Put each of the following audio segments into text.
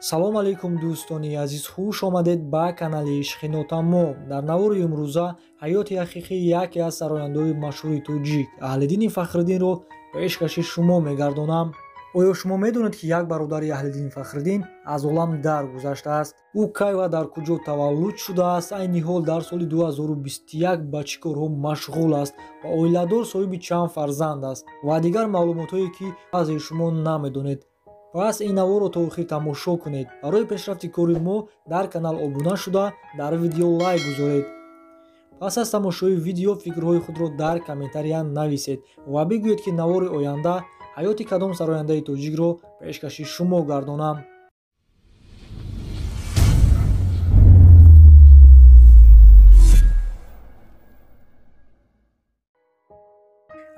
салом алейкум дӯстони азиз, хуш омадед ба канали Ишқи Нотамом. Дар навори имрӯза ҳаёти ҳақиқии яке аз сарояндаҳои машҳури тоҷик Аҳлиддини Фахриддинро пешкаши шумо мегардонам. оё шумо медонед ки як бародари Аҳлиддини Фахриддин аз олам даргузаштааст? ӯ кай ва дар куҷо таваллуд шудааст? Айни ҳол дар соли 2021 ба чӣ корҳо машғул аст ва оиладор соҳиби чанд фарзанд аст ва дигар маълумотое ки баъзеи шумо намедонед. пас ин наворро то охир тамошо кунед. барои пешрафти кори мо дар канал обуна шуда дар видео лайк гузоред. пас аз тамошои видео фикрҳои худро дар комментария нависед ва бигӯед ки навори оянда ҳаёти кадом сарояндаи тоҷикро пешкаши шумо гардонам.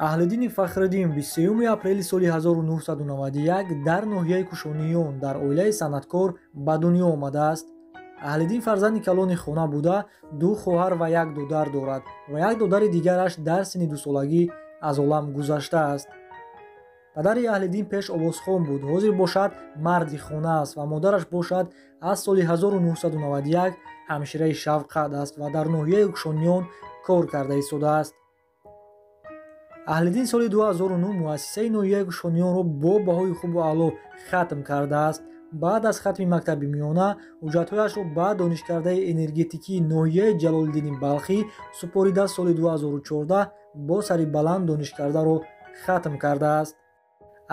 Аҳлиддини Фахриддин 23 апрели соли 1991 дар ноҳияи Кушониён дар оилаи санъаткор ба дунё омадааст. Аҳлиддин фарзанди калони хона буда, ду хоҳар ва як додар дорад ва як додари дигараш дар синни дусолагӣ аз олам гузаштааст. падари Аҳлиддин пеш овозхон буд, ҳозир бошад марди хона аст ва модараш бошад аз соли 1991 ҳамшираи Шавқат аст ва дар ноҳияи Кушониён кор карда истодааст. Аҳлиддин соли 2009 муассисаи ноҳияи Кушониёнро бо баҳои хубу аъло хатм кардааст. баъд аз хатми мактаби миёна ҳуҷҷатҳояшро ба донишкардаи энергетикии ноҳияи Ҷалолиддини Балхӣ супорида соли 2014 бо сари баланд донишкардаро хатм кардааст.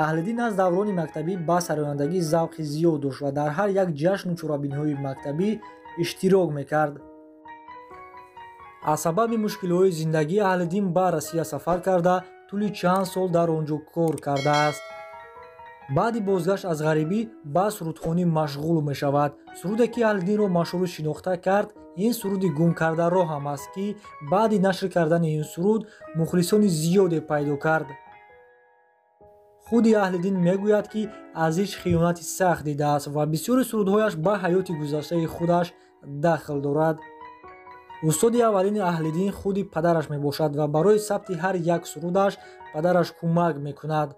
Аҳлиддин аз даврони мактабӣ ба сарояндагӣ завқи зиёд дошт ва дар ҳар як ҷашну чорабиниҳои мактабӣ иштирок мекард. аз сабаби мушкилҳои зиндагӣ Аҳлиддин ба Россия сафар карда, тӯли чанд сол дар он ҷо кор кардааст. баъди бозгашт аз ғарибӣ ба сурудхонӣ машғул мешавад. суруде ки Аҳлиддинро машҳур шинохта кард, ин суруди гумкардаро ҳам аст ки баъди нашр кардани ин суруд мухлисони зиёде пайдо кард. худи Аҳлиддин мегӯяд ки Азиз хиёнати сахт дидааст ва бисёри сурудҳояш ба ҳаёти гузаштаи худаш дахл дорад. устоди аввалини Аҳлиддин худи падараш мебошад ва барои сабти ҳар як сурудаш падараш кӯмак мекунад.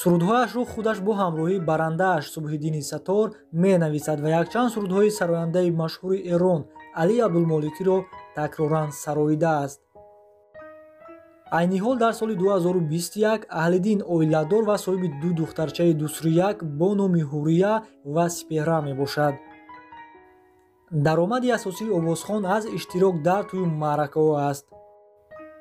сурудҳояшро худаш бо ҳамроҳии барандааш Субҳиддини Саттор менависад ва якчанд сурудҳои сарояндаи машҳури Эрон Алӣ Абдулмоликиро такроран сароидааст. айни ҳол дар соли 2021 Аҳлиддин оиладор ва соҳиби ду духтарчаи дусрияк бо номи Ҳурия ва Сипеҳра мебошад. даромади асосии Овозхон аз иштирок дар тӯи маъракаҳо аст.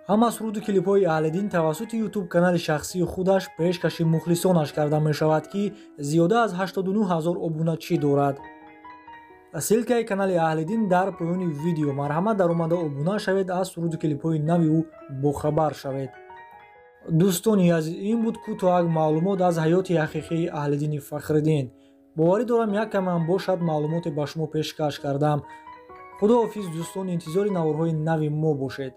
ҳама суруду клипҳои Аҳлиддин тавассути YouTube канали шахсии худаш пешкаши мухлисонаш карда мешавад ки зиёда аз 89 000 обуначӣ дорад. ссилкаи канали Аҳлиддин дар поёни видео. марҳамат дар омада обуна шавед, аз суруду клипҳои нави ӯ бохабар шавед. дӯстони азиз, ин буд кӯтоҳак маълумот аз ҳаёти ҳақиқии Аҳлиддини Фахриддин. боварӣ дорам як камам бошад маълумоте ба шумо пешкаш кардам. худоҳофиз дӯстон, интизори наворҳои нави мо бошед.